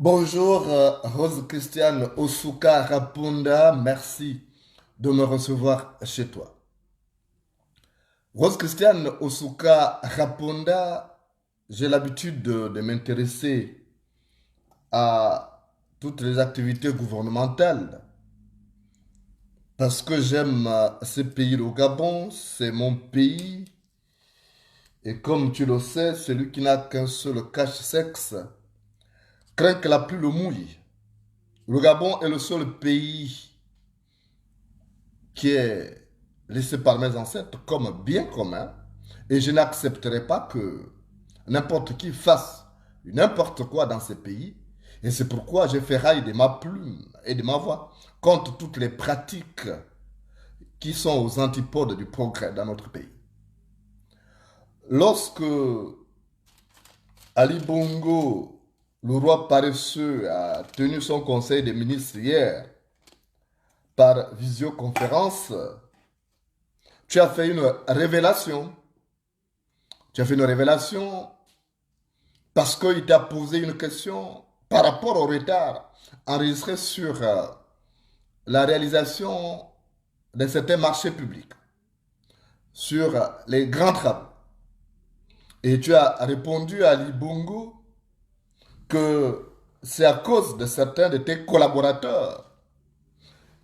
Bonjour, Rose Christiane Osuka Rapunda, merci de me recevoir chez toi. Rose Christiane Osuka Rapunda, j'ai l'habitude de m'intéresser à toutes les activités gouvernementales parce que j'aime ce pays, le Gabon, c'est mon pays. Et comme tu le sais, celui qui n'a qu'un seul cache-sexe craint que la pluie le mouille. Le Gabon est le seul pays qui est laissé par mes ancêtres comme bien commun et je n'accepterai pas que n'importe qui fasse n'importe quoi dans ce pays et c'est pourquoi je ferraille de ma plume et de ma voix contre toutes les pratiques qui sont aux antipodes du progrès dans notre pays. Lorsque Ali Bongo, le roi paresseux, a tenu son conseil des ministres hier par visioconférence, tu as fait une révélation. Tu as fait une révélation parce qu'il t'a posé une question par rapport au retard enregistré sur la réalisation de certains marchés publics, sur les grands travaux. Et tu as répondu à Ali Bongo que c'est à cause de certains de tes collaborateurs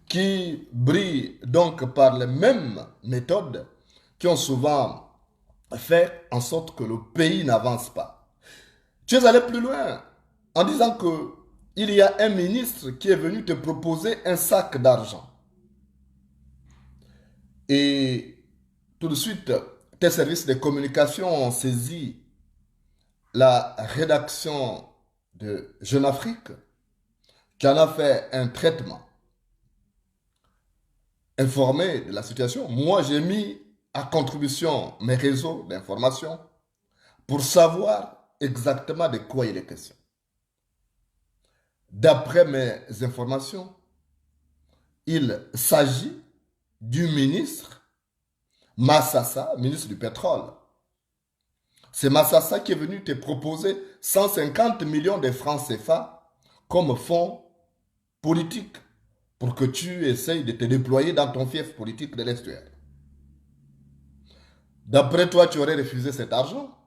qui brillent donc par les mêmes méthodes qui ont souvent fait en sorte que le pays n'avance pas. Tu es allé plus loin en disant que il y a un ministre qui est venu te proposer un sac d'argent. Et tout de suite, tes services de communication ont saisi la rédaction de Jeune Afrique qui en a fait un traitement informé de la situation. Moi, j'ai mis à contribution mes réseaux d'information pour savoir exactement de quoi il est question. D'après mes informations, il s'agit du ministre Massassa, ministre du pétrole. C'est Massassa qui est venu te proposer 150 millions de francs CFA comme fonds politique pour que tu essayes de te déployer dans ton fief politique de l'estuaire. D'après toi, tu aurais refusé cet argent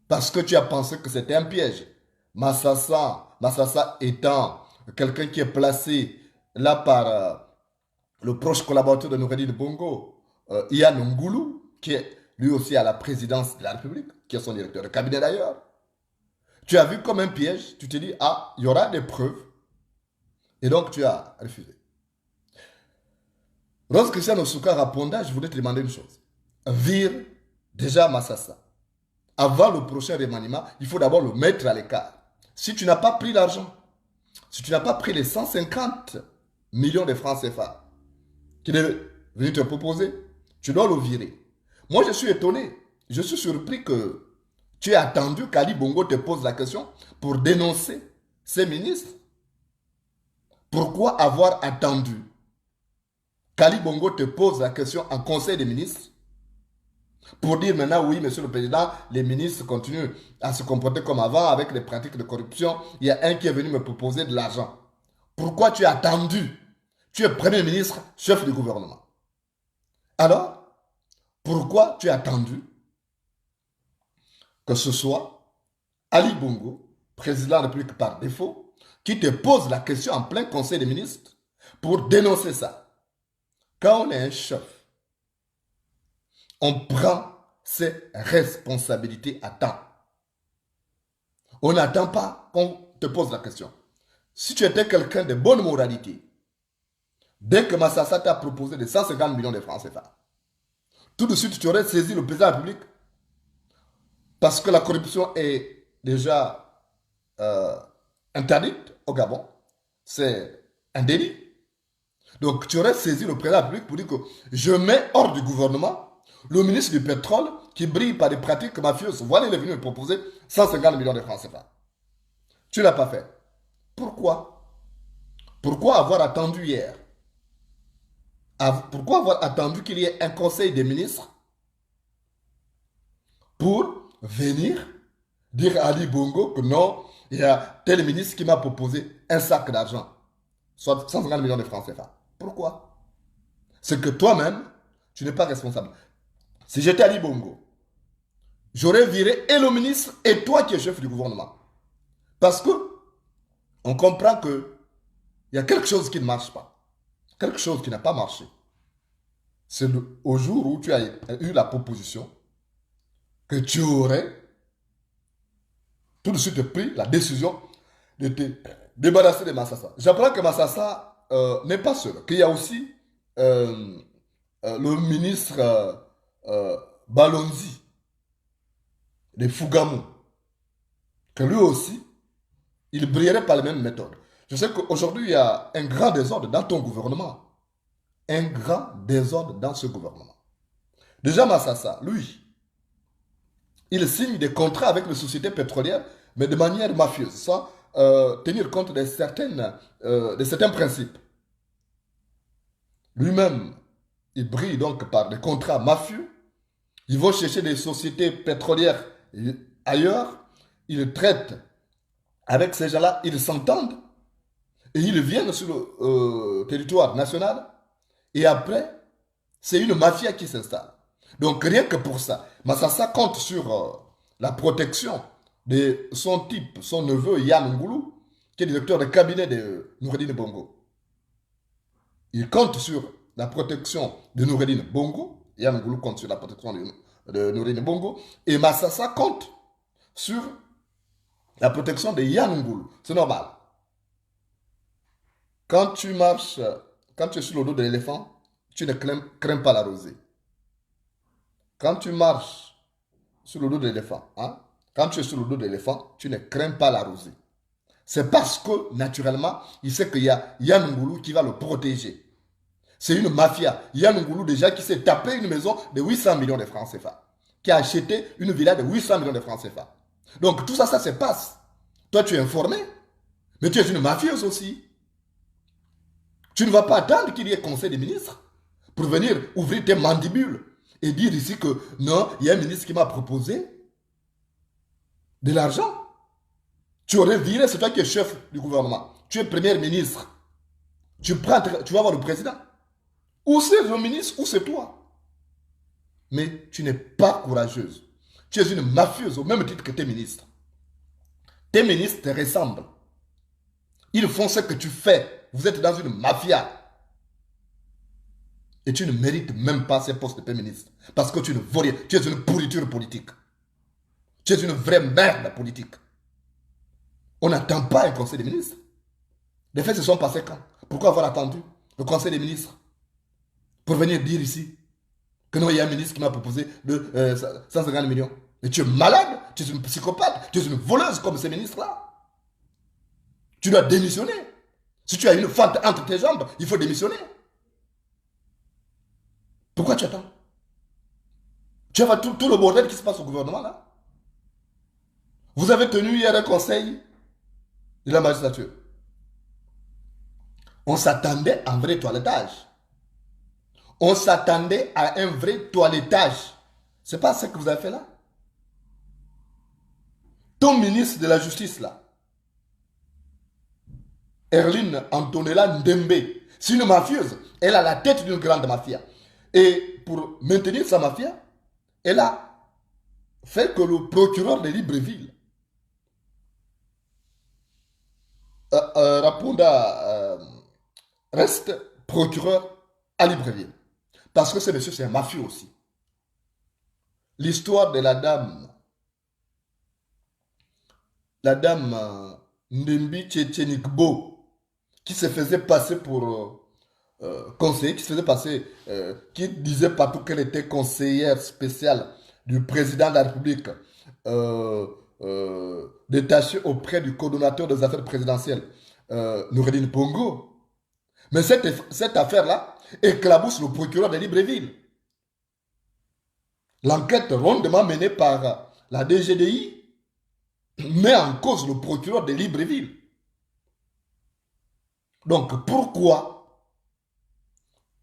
parce que tu as pensé que c'était un piège. Massassa étant quelqu'un qui est placé là par le proche collaborateur de Noureddin Bongo, Ian Ngoulou, qui est lui aussi à la présidence de la République, qui est son directeur de cabinet d'ailleurs. Tu as vu comme un piège, tu te dis, ah, il y aura des preuves, et donc tu as refusé. Rose Christian Osuka Raponda, je voulais te demander une chose. Vire déjà Massassa. Avant le prochain remaniement, il faut d'abord le mettre à l'écart. Si tu n'as pas pris l'argent, si tu n'as pas pris les 150 millions de francs CFA qu'il est venu te proposer, tu dois le virer. Moi, je suis étonné. Je suis surpris que tu aies attendu qu'Ali Bongo te pose la question pour dénoncer ces ministres. Pourquoi avoir attendu qu'Ali Bongo te pose la question en conseil des ministres pour dire maintenant, oui, monsieur le président, les ministres continuent à se comporter comme avant avec les pratiques de corruption. Il y a un qui est venu me proposer de l'argent. Pourquoi tu as attendu? Tu es premier ministre, chef du gouvernement. Alors, pourquoi tu as attendu que ce soit Ali Bongo, président de la République par défaut, qui te pose la question en plein conseil des ministres pour dénoncer ça? Quand on est un chef, on prend ses responsabilités à temps. On n'attend pas qu'on te pose la question. Si tu étais quelqu'un de bonne moralité, dès que Massassa t'a proposé de 150 millions de francs CFA, tout de suite tu aurais saisi le président de la République parce que la corruption est déjà interdite au Gabon. C'est un délit. Donc tu aurais saisi le président de la République pour dire que je mets hors du gouvernement le ministre du pétrole qui brille par des pratiques mafieuses. Voilà, il est venu me proposer 150 millions de francs CFA. Tu ne l'as pas fait. Pourquoi? Pourquoi avoir attendu hier? Pourquoi avoir attendu qu'il y ait un conseil des ministres pour venir dire à Ali Bongo que non, il y a tel ministre qui m'a proposé un sac d'argent, soit 150 millions de francs CFA. Pourquoi? C'est que toi-même, tu n'es pas responsable. Si j'étais Ali Bongo, j'aurais viré et le ministre et toi qui es chef du gouvernement. Parce que on comprend qu'il y a quelque chose qui ne marche pas. Quelque chose qui n'a pas marché. C'est au jour où tu as eu la proposition que tu aurais tout de suite pris la décision de te débarrasser de Massassa. J'apprends que Massassa n'est pas seul, qu'il y a aussi euh, le ministre Balonzi de Fougamou, que lui aussi, il brillerait par la même méthode. Je sais qu'aujourd'hui, il y a un grand désordre dans ton gouvernement. Un grand désordre dans ce gouvernement. Déjà, Massassa, lui, il signe des contrats avec les sociétés pétrolières, mais de manière mafieuse, sans tenir compte de certains principes. Lui-même, il brille donc par des contrats mafieux. Ils vont chercher des sociétés pétrolières ailleurs. Ils traitent avec ces gens-là, ils s'entendent. Et ils viennent sur le territoire national. Et après, c'est une mafia qui s'installe. Donc rien que pour ça, Massassa compte sur la protection de son type, son neveu Yann Ngoulou, qui est directeur de cabinet de Noureddine Bongo. Il compte sur la protection de Noureddine Bongo. Yann Ngoulou compte sur la protection de Noureddine Bongo. Et Massassa compte sur la protection de Yann Ngoulou. C'est normal. Quand tu marches, quand tu es sur le dos de l'éléphant, tu ne crains pas la rosée. Quand tu marches sur le dos de l'éléphant, hein, quand tu es sur le dos de l'éléphant, tu ne crains pas la rosée. C'est parce que, naturellement, il sait qu'il y a Yann Ngoulou qui va le protéger. C'est une mafia. Yann Ngoulou, déjà, qui s'est tapé une maison de 800 millions de francs CFA. Qui a acheté une villa de 800 millions de francs CFA. Donc, tout ça, ça se passe. Toi, tu es informé, mais tu es une mafieuse aussi. Tu ne vas pas attendre qu'il y ait conseil des ministres pour venir ouvrir tes mandibules et dire ici que non, il y a un ministre qui m'a proposé de l'argent. Tu aurais viré, c'est toi qui es chef du gouvernement. Tu es premier ministre. Tu vas voir le président. Ou c'est le ministre, ou c'est toi. Mais tu n'es pas courageuse. Tu es une mafieuse au même titre que tes ministres. Tes ministres te ressemblent. Ils font ce que tu fais. Vous êtes dans une mafia. Et tu ne mérites même pas ces postes de Premier ministre. Parce que tu ne vaux rien. Tu es une pourriture politique. Tu es une vraie merde politique. On n'attend pas un conseil des ministres. Les faits se sont passés quand? Pourquoi avoir attendu le conseil des ministres pour venir dire ici que non, il y a un ministre qui m'a proposé de 150 millions. Mais tu es malade, tu es une psychopathe, tu es une voleuse comme ces ministres-là. Tu dois démissionner. Si tu as une fente entre tes jambes, il faut démissionner. Pourquoi tu attends? Tu vois tout le bordel qui se passe au gouvernement là. Vous avez tenu hier un conseil de la magistrature. On s'attendait à un vrai toilettage. On s'attendait à un vrai toilettage. C'est pas ce que vous avez fait là. Ton ministre de la Justice là, Erline Antonella Ndembe, c'est une mafieuse. Elle a la tête d'une grande mafia. Et pour maintenir sa mafia, elle a fait que le procureur de Libreville, Raponda, reste procureur à Libreville. Parce que ce monsieur, c'est un mafieux aussi. L'histoire de la dame Ndembi Tchétchénikbo, qui se faisait passer pour conseiller, qui se faisait passer, qui disait partout qu'elle était conseillère spéciale du président de la République, détachée auprès du coordonnateur des affaires présidentielles, Noureddine Bongo. Mais cette affaire-là éclabousse le procureur de Libreville. L'enquête rondement menée par la DGDI met en cause le procureur de Libreville. Donc pourquoi,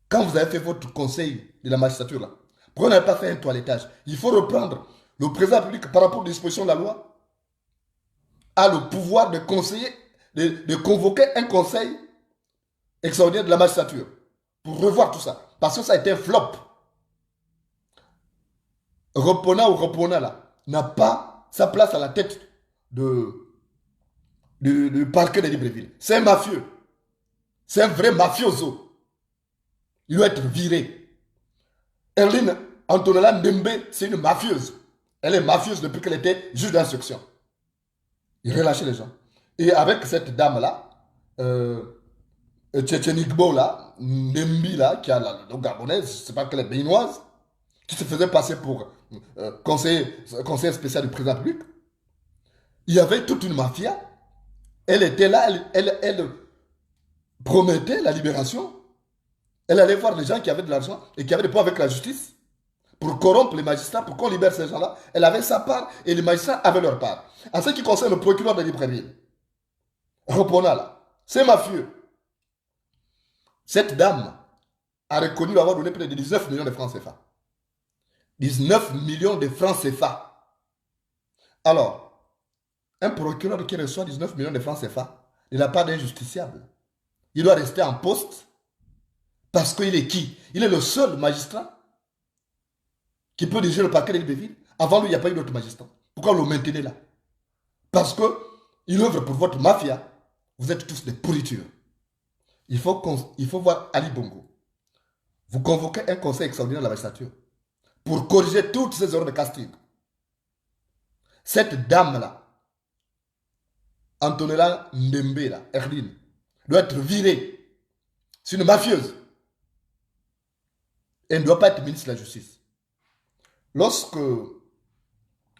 quand vous avez fait votre conseil de la magistrature, là, pourquoi vous n'avez pas fait un toilettage? Il faut reprendre. Le président de la République, par rapport aux dispositions de la loi, a le pouvoir de conseiller, de convoquer un conseil extraordinaire de la magistrature pour revoir tout ça. Parce que ça a été un flop. Repona là, n'a pas sa place à la tête du parquet de Libreville. C'est un mafieux. C'est un vrai mafioso. Il doit être viré. Erline Antonella Ndembe, c'est une mafieuse. Elle est mafieuse depuis qu'elle était juge d'instruction. Il relâchait les gens. Et avec cette dame-là, Tchétchénikbo là, Nembi là, qui a la gabonaise, je ne sais pas quelle est béninoise, qui se faisait passer pour conseiller spécial du président public. Il y avait toute une mafia. Elle était là, elle promettait la libération. Elle allait voir les gens qui avaient de l'argent et qui avaient des points avec la justice pour corrompre les magistrats, pour qu'on libère ces gens-là. Elle avait sa part et les magistrats avaient leur part. En ce qui concerne le procureur de Libreville, reprenons là, c'est mafieux. Cette dame a reconnu avoir donné près de 19 millions de francs CFA. 19 millions de francs CFA. Alors, un procureur qui reçoit 19 millions de francs CFA, il n'a pas d'injusticiable. Il doit rester en poste parce qu'il est qui? Il est le seul magistrat qui peut diriger le parquet de Libreville. Avant lui, il n'y a pas eu d'autre magistrat. Pourquoi le maintenez là? Parce qu'il œuvre pour votre mafia. Vous êtes tous des pourritures. Il faut voir Ali Bongo. Vous convoquez un conseil extraordinaire de la magistrature pour corriger toutes ces erreurs de casting. Cette dame-là, Antonella Ndembe, là, Erline, doit être virée. C'est une mafieuse. Elle ne doit pas être ministre de la Justice. Lorsque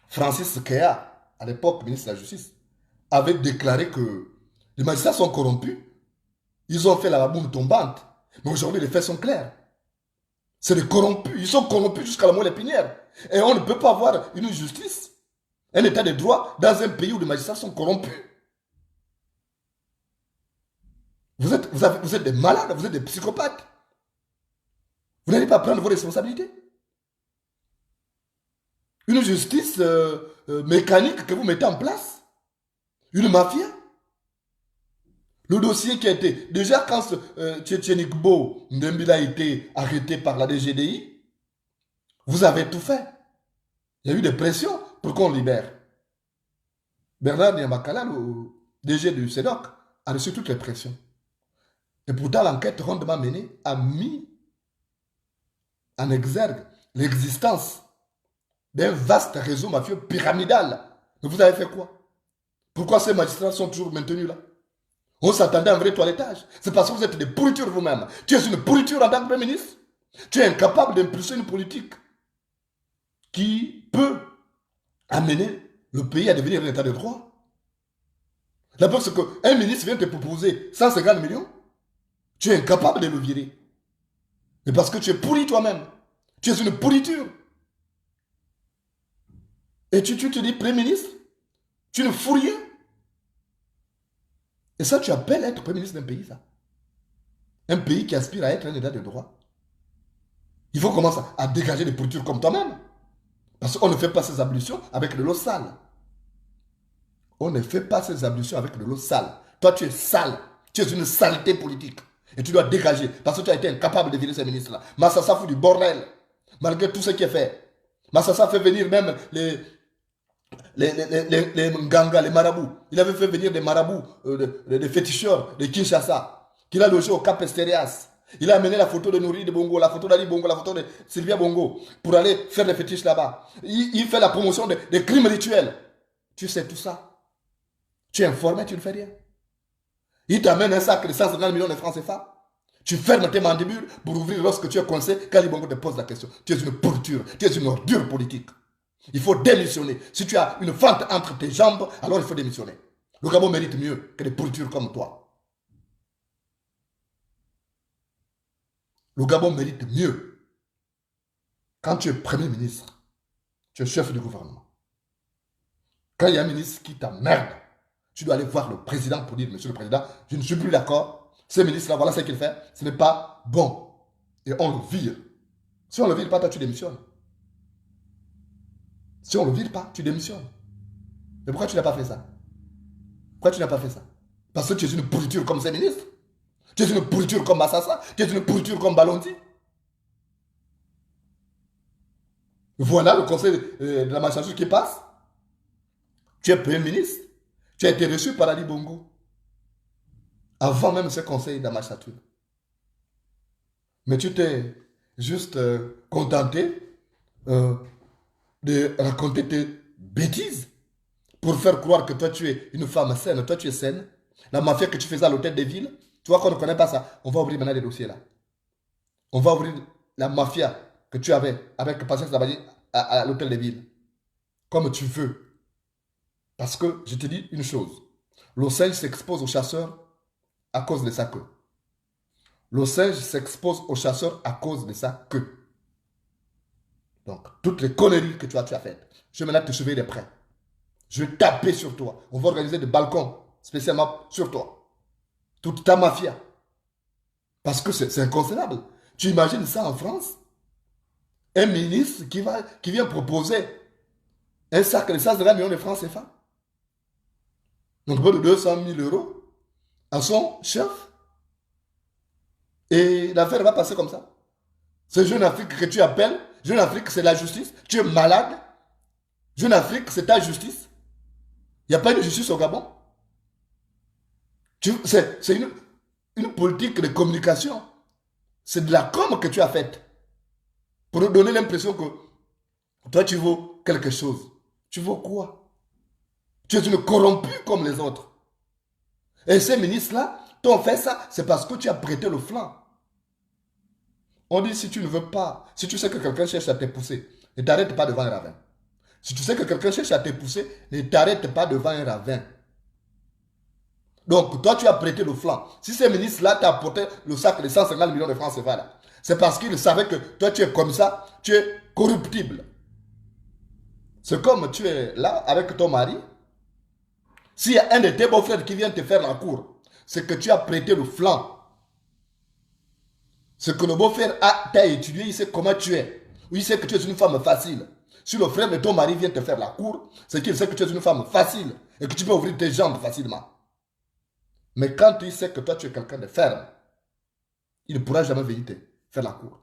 Francis Kea, à l'époque ministre de la Justice, avait déclaré que les magistrats sont corrompus, ils ont fait la baboune tombante. Mais aujourd'hui, les faits sont clairs. C'est des corrompus. Ils sont corrompus jusqu'à la moelle épinière. Et on ne peut pas avoir une justice, un état de droit dans un pays où les magistrats sont corrompus. Vous êtes des malades, vous êtes des psychopathes. Vous n'allez pas prendre vos responsabilités. Une justice mécanique que vous mettez en place. Une mafia. Le dossier qui a été... Déjà, quand Tchétchénikbo Ndembila a été arrêté par la DGDI, vous avez tout fait. Il y a eu des pressions pour qu'on libère. Bernard Niamakala, le DG du SEDOC, a reçu toutes les pressions. Et pourtant, l'enquête rondement menée a mis en exergue l'existence d'un vaste réseau mafieux pyramidal. Mais vous avez fait quoi? Pourquoi ces magistrats sont toujours maintenus là? On s'attendait à un vrai toilettage. C'est parce que vous êtes des pourritures vous-même. Tu es une pourriture en tant que Premier ministre. Tu es incapable d'impulser une politique qui peut amener le pays à devenir un état de droit. La preuve, c'est qu'un ministre vient te proposer 150 millions. Tu es incapable de le virer. Mais parce que tu es pourri toi-même. Tu es une pourriture. Et tu te dis Premier ministre? Tu ne fous rien. Et ça, tu appelles être Premier ministre d'un pays, ça? Un pays qui aspire à être un état de droit. Il faut commencer à dégager des pourritures comme toi-même. Parce qu'on ne fait pas ces ablutions avec de l'eau sale. On ne fait pas ces ablutions avec de l'eau sale. Toi, tu es sale. Tu es une saleté politique. Et tu dois dégager. Parce que tu as été incapable de virer ces ministres-là. Massassa fout du bordel. Malgré tout ce qui est fait. Massassa fait venir même les Nganga, les marabouts. Il avait fait venir des marabouts, des féticheurs de Kinshasa, qu'il a logé au Cap Esterias. Il a amené la photo de Nouri de Bongo, la photo d'Ali Bongo, la photo de Sylvia Bongo, pour aller faire des fétiches là-bas. Il fait la promotion des crimes rituels. Tu sais tout ça. Tu es informé, tu ne fais rien. Il t'amène un sac de 150 millions de francs CFA. Tu fermes tes mandibules pour ouvrir lorsque tu es coincé, quand Ali Bongo te pose la question. Tu es une pourriture, tu es une ordure politique. Il faut démissionner. Si tu as une fente entre tes jambes, alors il faut démissionner. Le Gabon mérite mieux que des pourritures comme toi. Le Gabon mérite mieux. Quand tu es Premier ministre, tu es chef du gouvernement. Quand il y a un ministre qui t'emmerde, tu dois aller voir le président pour dire, Monsieur le Président, je ne suis plus d'accord. Ce ministre-là, voilà ce qu'il fait. Ce n'est pas bon. Et on le vire. Si on ne le vire pas, toi, tu démissionnes. Si on ne le vire pas, tu démissionnes. Mais pourquoi tu n'as pas fait ça? Pourquoi tu n'as pas fait ça? Parce que tu es une pourriture comme ces ministres. Tu es une pourriture comme Massassa. Tu es une pourriture comme Balondi. Voilà le conseil de la magistrature qui passe. Tu es Premier ministre. Tu as été reçu par Ali Bongo. Avant même ce conseil de la magistrature. Mais tu t'es juste contenté de raconter tes bêtises pour faire croire que toi tu es une femme saine, toi tu es saine. La mafia que tu faisais à l'hôtel des villes, tu vois qu'on ne connaît pas ça. On va ouvrir maintenant des dossiers là. On va ouvrir la mafia que tu avais avec Patience Labadie à l'hôtel des villes. Comme tu veux. Parce que je te dis une chose. Le singe s'expose aux chasseurs à cause de sa queue. Le singe s'expose aux chasseurs à cause de sa queue. Donc, toutes les conneries que tu as faites, je vais maintenant te surveiller de près. Je vais taper sur toi. On va organiser des balcons spécialement sur toi. Toute ta mafia. Parce que c'est inconcevable. Tu imagines ça en France? Un ministre qui vient proposer un sac de 150 millions de francs CFA. Donc, près de 200 000 euros à son chef. Et l'affaire va passer comme ça. Ce Jeune Afrique que tu appelles, Jeune Afrique, c'est la justice. Tu es malade. Jeune Afrique, c'est ta justice. Il n'y a pas de justice au Gabon. C'est une politique de communication. C'est de la com que tu as faite. Pour donner l'impression que toi, tu vaux quelque chose. Tu vaux quoi? Tu es une corrompue comme les autres. Et ces ministres-là t'ont fait ça, c'est parce que tu as prêté le flanc. On dit si tu ne veux pas, si tu sais que quelqu'un cherche à te pousser, ne t'arrête pas devant un ravin. Si tu sais que quelqu'un cherche à te pousser, ne t'arrête pas devant un ravin. Donc, toi, tu as prêté le flanc. Si ces ministres-là t'ont apporté le sac de 150 millions de francs CFA là, c'est parce qu'ils savaient que toi, tu es comme ça, tu es corruptible. C'est comme tu es là avec ton mari. S'il y a un de tes beaux-frères qui vient te faire la cour, c'est que tu as prêté le flanc. C'est que le beau-frère t'a étudié, il sait comment tu es. Ou il sait que tu es une femme facile. Si le frère de ton mari vient te faire la cour, c'est qu'il sait que tu es une femme facile et que tu peux ouvrir tes jambes facilement. Mais quand il sait que toi tu es quelqu'un de ferme, il ne pourra jamais venir te faire la cour.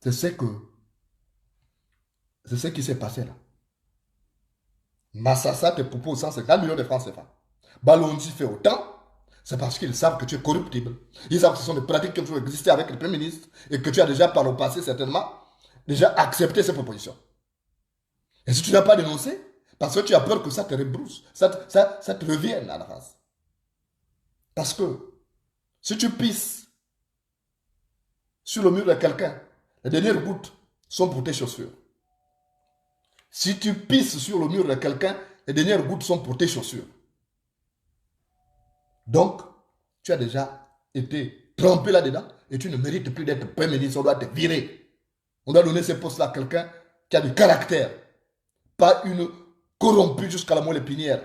C'est ce qui s'est passé là. Massassa te propose 150 millions de francs CFA. Balondi fait autant, c'est parce qu'ils savent que tu es corruptible. Ils savent que ce sont des pratiques qui ont existé avec le Premier ministre et que tu as déjà par le passé certainement déjà accepté ces propositions. Et si tu n'as pas dénoncé, parce que tu as peur que ça te rebrousse, ça te revienne à la face. Parce que si tu pisses sur le mur de quelqu'un, les dernières gouttes sont pour tes chaussures. Si tu pisses sur le mur de quelqu'un, les dernières gouttes sont pour tes chaussures. Donc, tu as déjà été trempé là-dedans et tu ne mérites plus d'être Premier ministre. On doit te virer. On doit donner ces postes-là à quelqu'un qui a du caractère. Pas une corrompue jusqu'à la moelle épinière.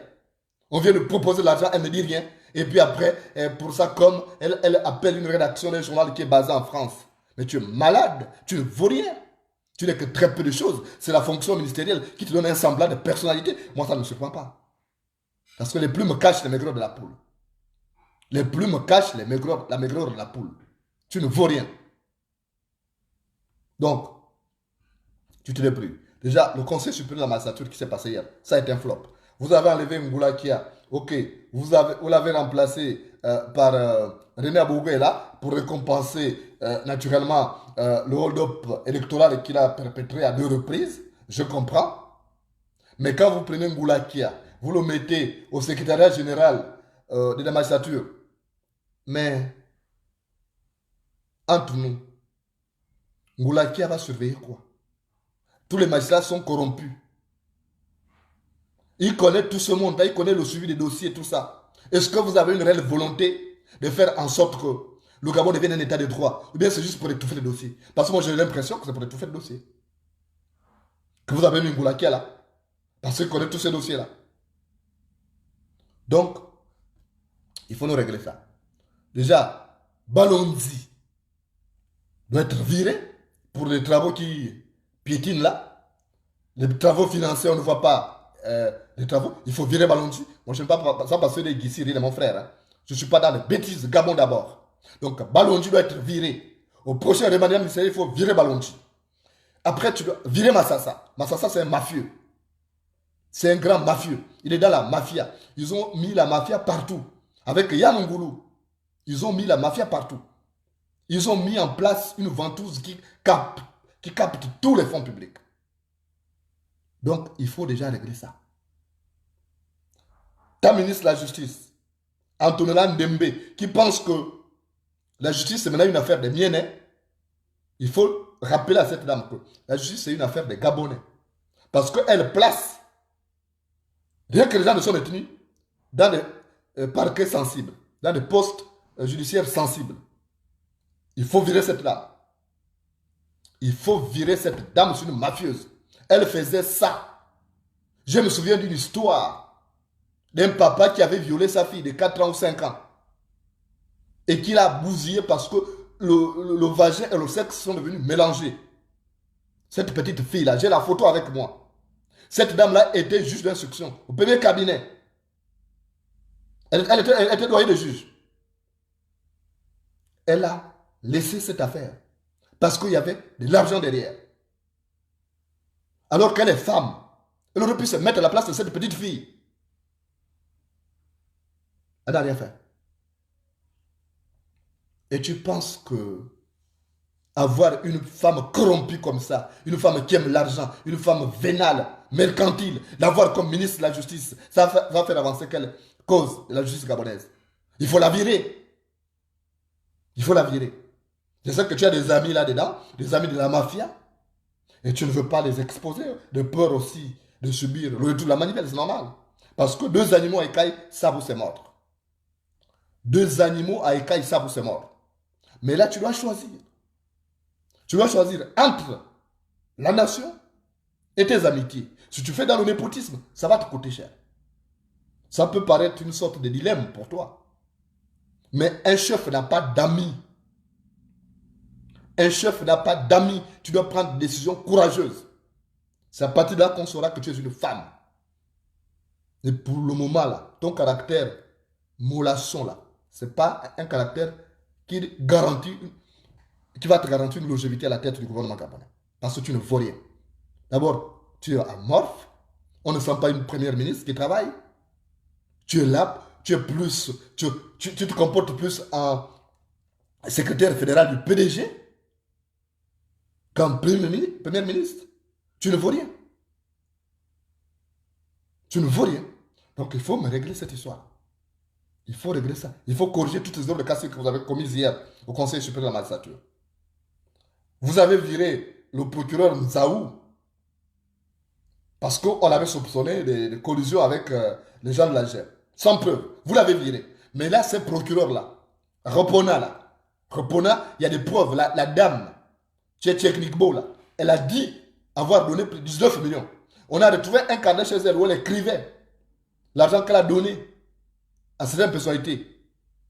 On vient de proposer l'argent, elle ne dit rien. Et puis après, pour ça, comme elle appelle une rédaction d'un journal qui est basé en France. Mais tu es malade, tu ne vaux rien. Tu n'es que très peu de choses. C'est la fonction ministérielle qui te donne un semblant de personnalité. Moi, ça ne me surprend pas. Parce que les plumes cachent les maigreurs de la poule. Les plumes cachent la maigreur de la poule. Tu ne vaux rien. Donc, tu te débrouilles. Déjà, le Conseil supérieur de la magistrature qui s'est passé hier, ça a été un flop. Vous avez enlevé Ngoula Kia. Ok, vous l'avez remplacé par René Abougouela pour récompenser naturellement le hold-up électoral qu'il a perpétré à 2 reprises. Je comprends. Mais quand vous prenez Ngoula Kia, vous le mettez au secrétariat général de la magistrature. Mais, entre nous, Ngoula Kia va surveiller quoi? Tous les magistrats sont corrompus. Il connaît tout ce monde, il connaît le suivi des dossiers, tout ça. Est-ce que vous avez une réelle volonté de faire en sorte que le Gabon devienne un état de droit? Ou bien c'est juste pour étouffer les dossiers? Parce que moi j'ai l'impression que c'est pour étouffer les dossiers. Que vous avez mis Ngoulakia là. Parce qu'il connaît tous ces dossiers-là. Donc, il faut nous régler ça. Déjà, Balondi doit être viré pour les travaux qui piétinent là. Les travaux financiers, on ne voit pas. Les travaux, il faut virer Balondi. Moi, je ne sais pas ça parce que les Guissiri de mon frère. Hein. Je ne suis pas dans les bêtises. Gabon d'abord. Donc, Balondi doit être viré. Au prochain remaniement ministériel, il faut virer Balondi. Après, tu dois virer Massassa. Massassa, c'est un mafieux. C'est un grand mafieux. Il est dans la mafia. Ils ont mis la mafia partout. Avec Yann Ngoulou. Ils ont mis la mafia partout. Ils ont mis en place une ventouse qui capte tous les fonds publics. Donc, il faut déjà régler ça. ta ministre de la Justice, Antonella Ndembe, qui pense que la justice c'est maintenant une affaire des Mienais, il faut rappeler à cette dame que la justice c'est une affaire des Gabonais. Parce qu'elle place, rien que les gens de son ethnie, dans des parquets sensibles, dans des postes judiciaires sensibles. Il faut virer cette dame. Il faut virer cette dame, c'est une mafieuse. Elle faisait ça. Je me souviens d'une histoire d'un papa qui avait violé sa fille de 4 ans ou 5 ans et qui l'a bousillé parce que le vagin et le sexe sont devenus mélangés. Cette petite fille-là, j'ai la photo avec moi. Cette dame-là était juge d'instruction au premier cabinet. Elle était doyenne de juge. Elle a laissé cette affaire parce qu'il y avait de l'argent derrière. Alors qu'elle est femme, elle aurait pu se mettre à la place de cette petite fille. Elle n'a rien fait. Et tu penses que avoir une femme corrompue comme ça, une femme qui aime l'argent, une femme vénale, mercantile, l'avoir comme ministre de la Justice, ça va faire avancer quelle cause de la justice gabonaise? Il faut la virer. Il faut la virer. Je sais que tu as des amis là-dedans, des amis de la mafia, et tu ne veux pas les exposer, de peur aussi de subir le retour de la manivelle, c'est normal. Parce que deux animaux à écailles savent où c'est mort. Deux animaux à écailles savent où c'est mort. Mais là, tu dois choisir. Tu dois choisir entre la nation et tes amitiés. Si tu fais dans le népotisme, ça va te coûter cher. Ça peut paraître une sorte de dilemme pour toi. Mais un chef n'a pas d'amis. Un chef n'a pas d'amis. Tu dois prendre des décisions courageuses. C'est à partir de là qu'on saura que tu es une femme. Et pour le moment, là, ton caractère mollasson, là, ce n'est pas un caractère qui va te garantir une longévité à la tête du gouvernement gabonais. Parce que tu ne vaux rien. D'abord, tu es amorphe. On ne sent pas une première ministre qui travaille. Tu es là, tu es plus, tu te comportes plus en secrétaire fédéral du PDG qu'en premier ministre. Tu ne vaux rien. Tu ne vaux rien. Donc il faut me régler cette histoire. Il faut régler ça. Il faut corriger toutes les œuvres de cassure que vous avez commises hier au Conseil supérieur de la magistrature. Vous avez viré le procureur Nzaou parce qu'on l'avait soupçonné de collusion avec les gens de la GER. Sans preuve. Vous l'avez viré. Mais là, ce procureur-là, Repona, là, Repona, il y a des preuves. La dame, qui est technique beau, là, elle a dit avoir donné plus de 19 millions. On a retrouvé un carnet chez elle où elle écrivait l'argent qu'elle a donné à certaines personnalités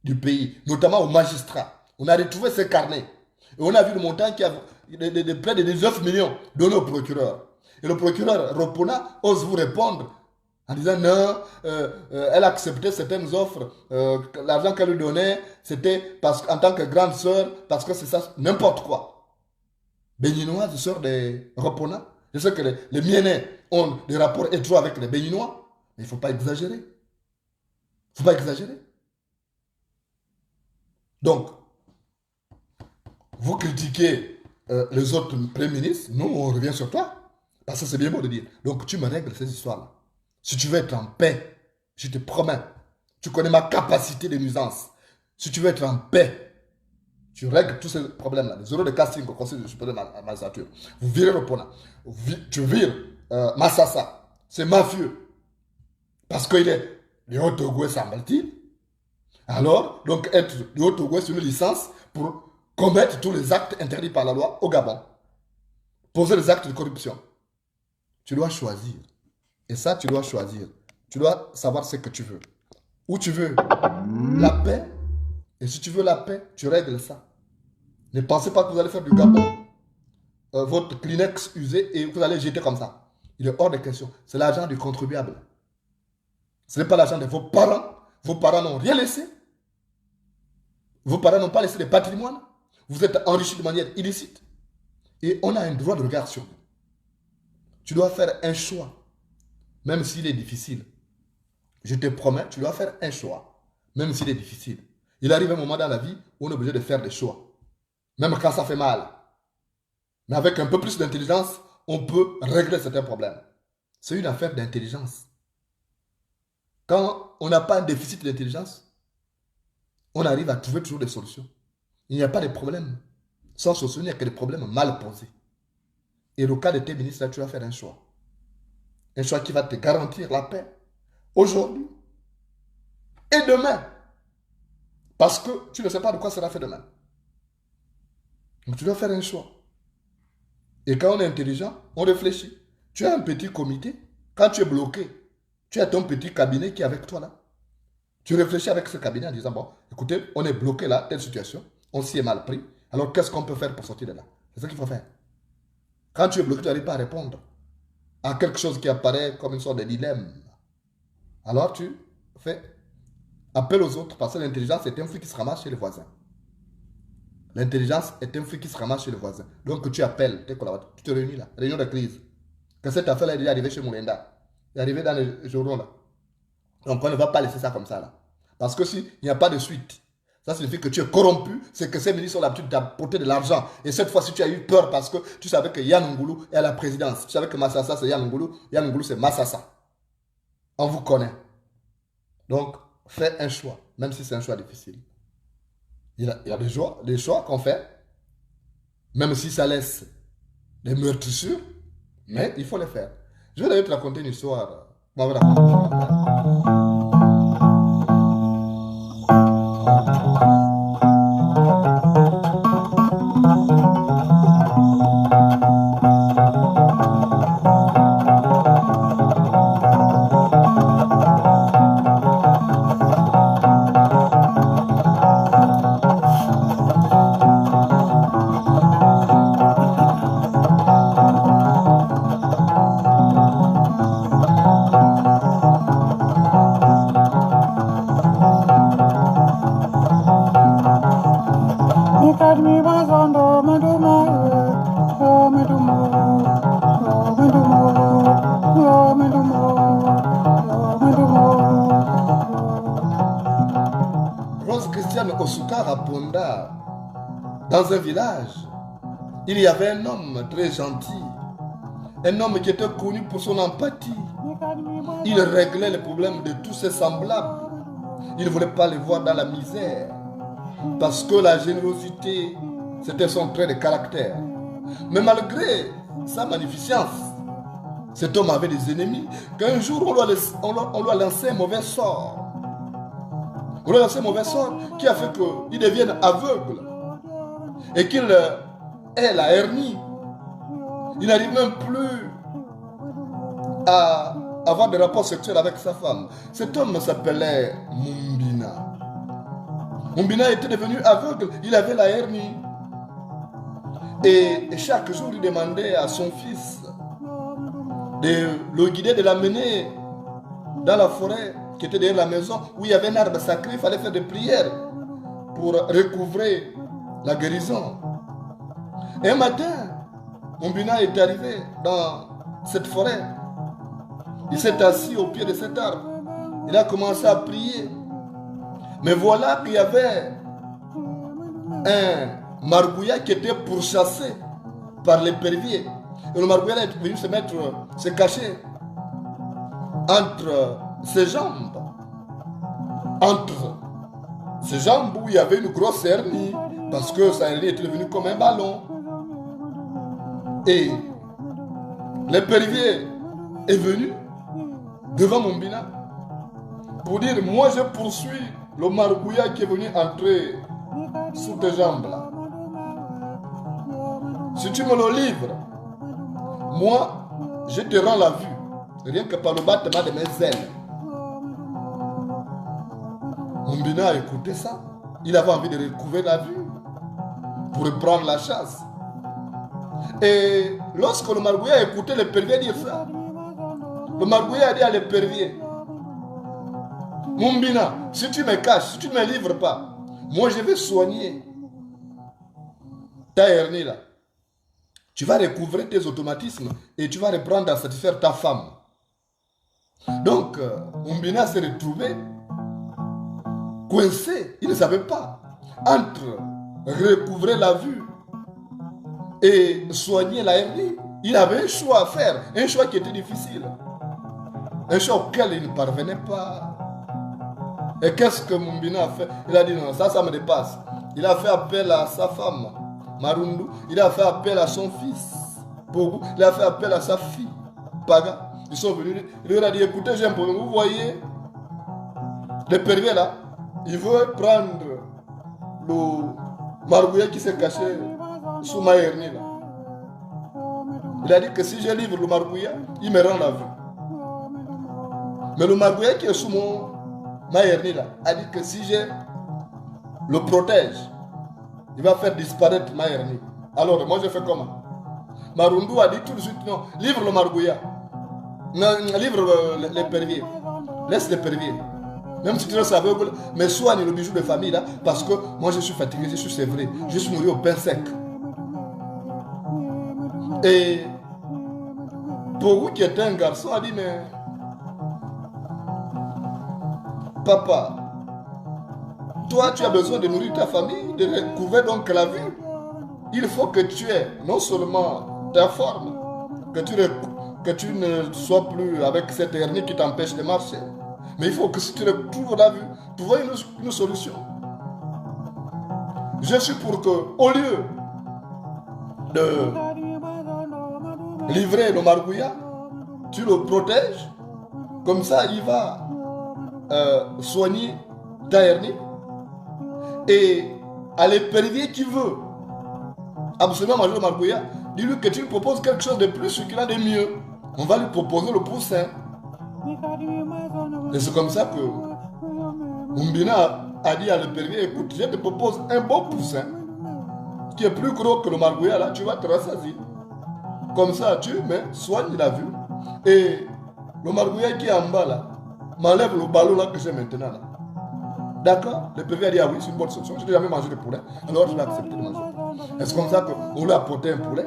du pays, notamment aux magistrats. On a retrouvé ces carnets. Et on a vu le montant qui a de près de 19 millions donnés au procureur. Et le procureur Repona ose vous répondre en disant non, elle acceptait certaines offres, l'argent qu'elle lui donnait, c'était en tant que grande sœur, parce que c'est ça, n'importe quoi. Béninoise, sœur de Repona. Je sais que les Mienais ont des rapports étroits avec les Béninois, mais il ne faut pas exagérer. Il ne faut pas exagérer. Donc, vous critiquez les autres premiers ministres, nous, on revient sur toi. Parce que c'est bien beau de dire. Donc, tu me règles ces histoires-là. Si tu veux être en paix, je te promets, tu connais ma capacité de nuisance. Si tu veux être en paix, tu règles tous ces problèmes-là. Les euros de casting au Conseil supérieur de la magistrature. Vous virez Repona. Tu vires Massassa. C'est mafieux. Parce qu'il est du Haut-Togo, semble-t-il. Alors, donc, être du Haut-Togo, c'est une licence pour commettre tous les actes interdits par la loi au Gabon. Poser les actes de corruption. Tu dois choisir. Et ça, tu dois choisir. Tu dois savoir ce que tu veux. Où tu veux la paix. Et si tu veux la paix, tu règles ça. Ne pensez pas que vous allez faire du Gabon votre Kleenex usé et vous allez jeter comme ça. Il est hors de question. C'est l'argent du contribuable. Ce n'est pas l'argent de vos parents. Vos parents n'ont rien laissé. Vos parents n'ont pas laissé de patrimoine. Vous êtes enrichis de manière illicite. Et on a un droit de regard sur vous. Tu dois faire un choix. Même s'il est difficile. Je te promets, tu dois faire un choix. Même s'il est difficile. Il arrive un moment dans la vie où on est obligé de faire des choix. Même quand ça fait mal. Mais avec un peu plus d'intelligence, on peut régler certains problèmes. C'est une affaire d'intelligence. Quand on n'a pas un déficit d'intelligence, on arrive à trouver toujours des solutions. Il n'y a pas de problème sans solution, il n'y a que des problèmes mal posés. Et au cas de tes ministres, là, tu vas faire un choix. Un choix qui va te garantir la paix aujourd'hui et demain. Parce que tu ne sais pas de quoi sera fait demain. Donc tu dois faire un choix. Et quand on est intelligent, on réfléchit. Tu as un petit comité. Quand tu es bloqué, tu as ton petit cabinet qui est avec toi là. Tu réfléchis avec ce cabinet en disant, bon, écoutez, on est bloqué là, telle situation, on s'y est mal pris. Alors qu'est-ce qu'on peut faire pour sortir de là? C'est ce qu'il faut faire. Quand tu es bloqué, tu n'arrives pas à répondre à quelque chose qui apparaît comme une sorte de dilemme. Alors tu fais appel aux autres parce que l'intelligence est un fruit qui se ramasse chez les voisins. L'intelligence est un fruit qui se ramasse chez les voisins. Donc tu appelles tes collaborateurs, tu te réunis là, réunion de crise. Que cette affaire-là est déjà arrivée chez Moulenda, est arrivée dans les journaux là. Donc on ne va pas laisser ça comme ça là. Parce que s'il n'y a pas de suite, ça signifie que tu es corrompu, c'est que ces ministres ont l'habitude d'apporter de l'argent. Et cette fois-ci, tu as eu peur parce que tu savais que Yann Ngoulou est à la présidence. Tu savais que Massassa, c'est Yann Ngoulou. Yann Ngoulou, c'est Massassa. On vous connaît. Donc, fais un choix, même si c'est un choix difficile. Il y a des choix qu'on fait, même si ça laisse des meurtrissures, mais il faut les faire. Je vais d'ailleurs te raconter une histoire. Voilà. Rose Christiane Osuka Raponda, dans un village, il y avait un homme très gentil, un homme qui était connu pour son empathie. Il réglait les problèmes de tous ses semblables. Il ne voulait pas les voir dans la misère, parce que la générosité, c'était son trait de caractère. Mais malgré sa magnificence, cet homme avait des ennemis, qu'un jour on lui a lancé un mauvais sort. On lui a lancé un mauvais sort qui a fait qu'il devienne aveugle et qu'il ait la hernie. Il n'arrive même plus à avoir des rapports sexuels avec sa femme. Cet homme s'appelait Mumbina. Mumbina était devenu aveugle, il avait la hernie. Et chaque jour, il demandait à son fils de le guider, de l'amener dans la forêt qui était derrière la maison, où il y avait un arbre sacré. Il fallait faire des prières pour recouvrer la guérison. Et un matin, Mumbina est arrivé dans cette forêt. Il s'est assis au pied de cet arbre. Il a commencé à prier. Mais voilà qu'il y avait un margouillat qui était pourchassé par l'épervier. Et le margouillat est venu se cacher entre ses jambes. Entre ses jambes où il y avait une grosse hernie, parce que sa hernie était devenue comme un ballon. Et l'épervier est venu devant Mumbina pour dire, moi je poursuis le margouillat qui est venu entrer sous tes jambes là. Si tu me le livres, moi je te rends la vue, rien que par le battement de mes ailes. Mumbina a écouté ça. Il avait envie de recouvrir la vue pour reprendre la chasse. Et lorsque le margouillat a écouté l'épervier dire ça, le margouillat a dit à l'épervier, Mumbina, si tu me caches, si tu ne me livres pas, moi je vais soigner ta hernie là. Tu vas recouvrir tes automatismes et tu vas reprendre à satisfaire ta femme. Donc, Mumbina s'est retrouvé coincé. Il ne savait pas entre recouvrir la vue et soigner la hernie. Il avait un choix à faire, un choix qui était difficile, un choix auquel il ne parvenait pas. Et qu'est-ce que Mumbina a fait? Il a dit non, ça me dépasse. Il a fait appel à sa femme, Marundu. Il a fait appel à son fils, Pogu. Il a fait appel à sa fille, Paga. Ils sont venus. Il leur a dit écoutez, j'ai un problème. Vous voyez, le pervers là, il veut prendre le margouillat qui s'est caché sous ma hernie là. Il a dit que si je livre le margouillat, il me rend la vue. Mais le margouillat qui est sous ma hernie là, a dit que si je le protège, il va faire disparaître ma hernie. Alors, moi je fais comment? Marundu a dit tout de suite non, livre le margouillat. Non, livre les perviers. Laisse les perviers. Même si tu le savais, mais soigne le bijou de famille là, parce que moi je suis fatigué, je suis sévré, je suis nourri au pain sec. Et pour vous qui était un garçon, a dit mais papa, toi tu as besoin de nourrir ta famille, de recouvrir donc la vue. Il faut que tu aies non seulement ta forme, que tu ne sois plus avec cette hernie qui t'empêche de marcher. Mais il faut que si tu retrouves la vue, tu vois une solution. Je suis pour que, au lieu de livrer le margouillat, tu le protèges. Comme ça, il va soigner ta hernie. Et à l'épervier qui veut absolument manger le margouillat, dis-lui que tu lui proposes quelque chose de plus succulent, de mieux. On va lui proposer le poussin. Et c'est comme ça que Mumbina a dit à l'épervier, écoute, je te propose un beau poussin qui est plus gros que le margouillat, là, tu vas te rassasier. Comme ça, tu soignes la vue. Et le margouillat qui est en bas, là, m'enlève le ballon là que j'ai maintenant, là. D'accord? L'épervier a dit, ah oui, c'est une bonne solution. Je n'ai jamais mangé de poulet, alors je vais accepter de manger. Et c'est comme ça qu'on lui a apporté un poulet.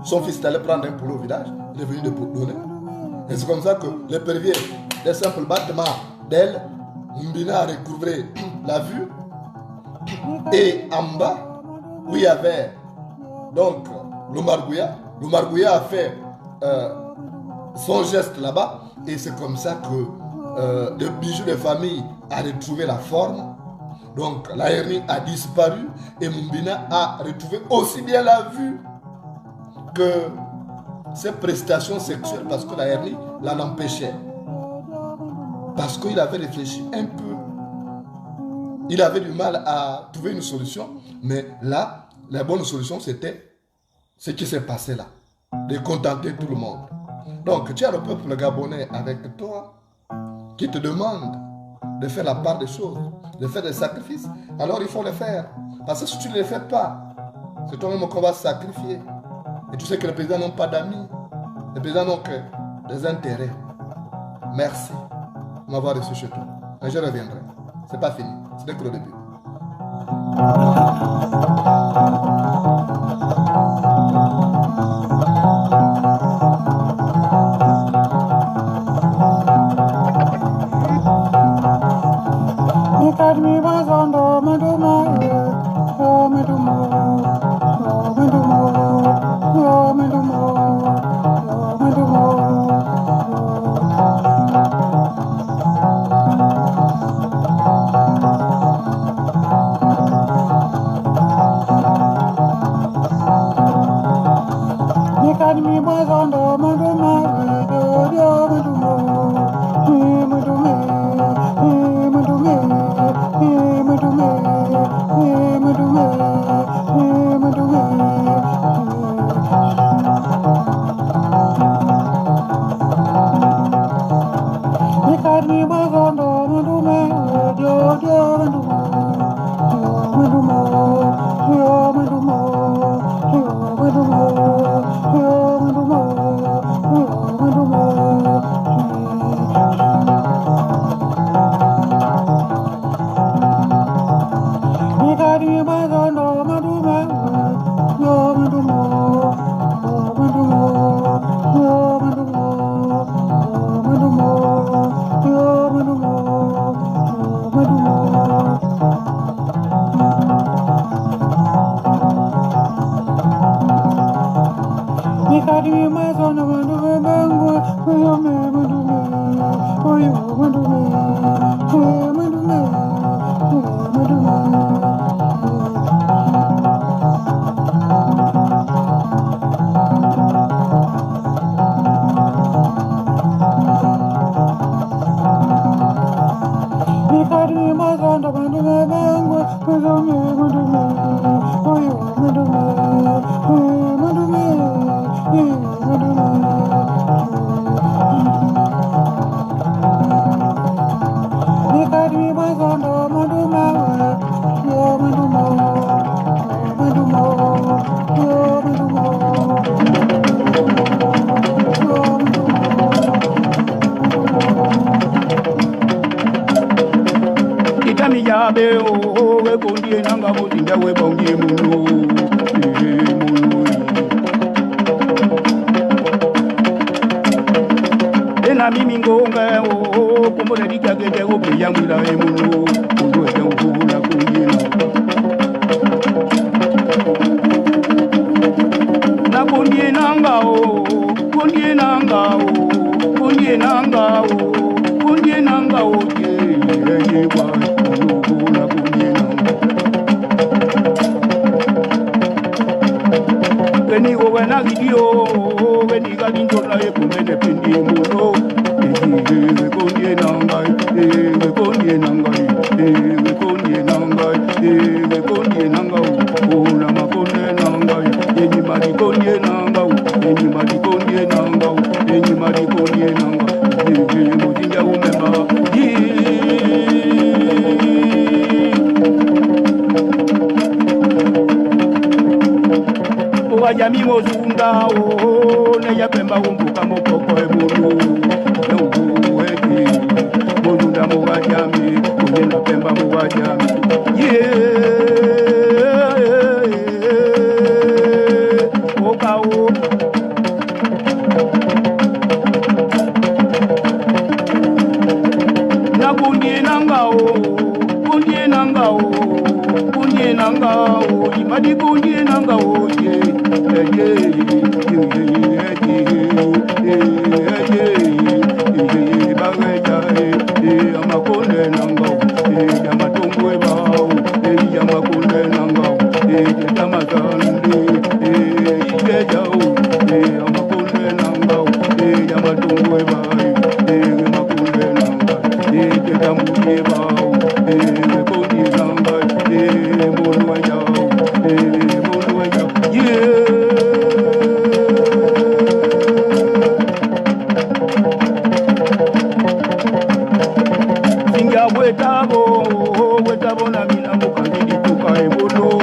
Son fils est allé prendre un poulet au village, il est venu de donner. Et c'est comme ça que l'épervier, des simples battements d'ailes, Mumbina a recouvré la vue. Et en bas, où il y avait donc le margouillat a fait son geste là-bas. Et c'est comme ça que le bijou de famille a retrouvé la forme. Donc la hernie a disparu et Mumbina a retrouvé aussi bien la vue que ses prestations sexuelles, parce que la hernie l'en empêchait. Parce qu'il avait réfléchi un peu. Il avait du mal à trouver une solution, mais là, la bonne solution, c'était ce qui s'est passé là, de contenter tout le monde. Donc, tu as le peuple gabonais avec toi qui te demande de faire la part des choses, de faire des sacrifices. Alors, il faut les faire. Parce que si tu ne les fais pas, c'est toi-même qu'on va sacrifier. Et tu sais que les présidents n'ont pas d'amis. Les présidents n'ont que des intérêts. Merci de m'avoir reçu chez toi. Et je reviendrai. C'est pas fini. C'est que le début. Yo, Miyabe o we kondie nanga mutinga we bongie munu ena mimi ngonga o kumore dikagete o kiyamula e munu ndo e ngula kundie na kondie nanga o kondie nanga o kondie nanga o kondie nanga o ye wa Veni o vena gidio, veni galindo na e kumene pendi muno. We kondie nangai, we kondie nangai, we kondie nangai, we kondie nangai. Ona makonde nangai, eni mari kondie nangai, eni mari kondie nangai, eni mari kondie nangai. Mujinga umema. Yami mozunda o ne ya pemba umbuka mopoko e munu no eti mozunda mo wajami kwenye na pemba mo wajami oka o na kundie nanga o kundie nanga o kundie nanga o imadi kundie nanga o wetabo na mina mukandidi tuka ebolo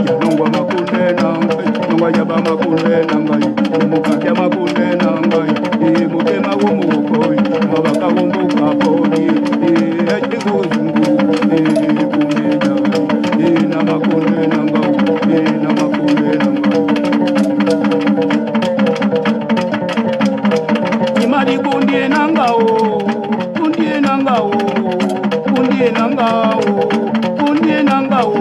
yanongwa makunde nangai yaba makunde nangai mukandya makunde nangai mutema womukoi mabaka wombukaponi ekuzungu kumeja na makunde nangai na makunde nangai imadi kundie nangao kundie nangao kundie nangao kundie nangao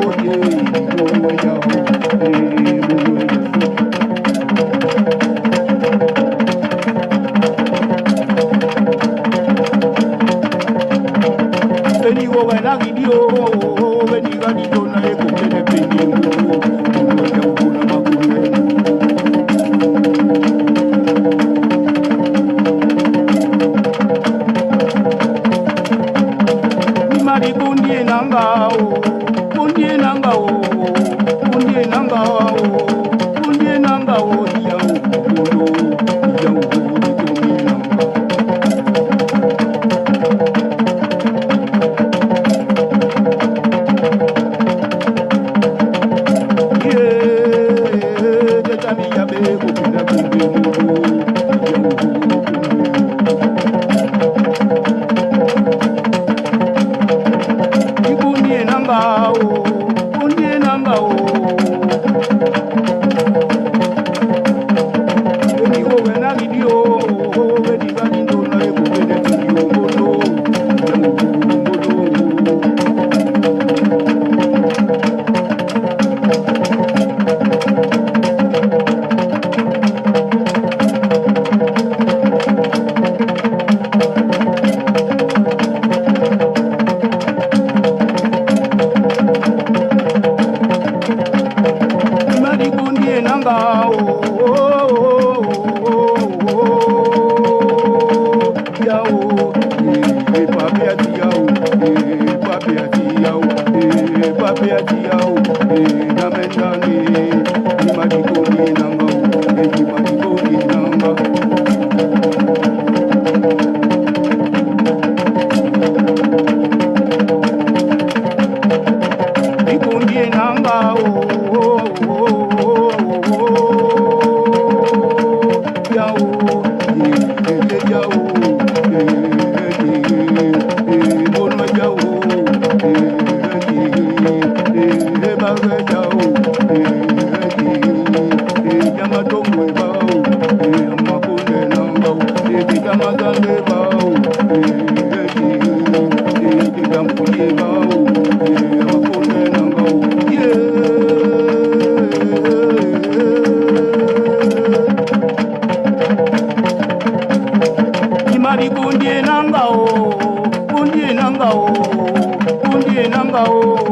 Veni wo vena gidio veni gidio na e kumene pengi kundie nangao kundie nangao kundie nangao kundie nangao yau kundie nangao, kundie nangao, kundie nangao.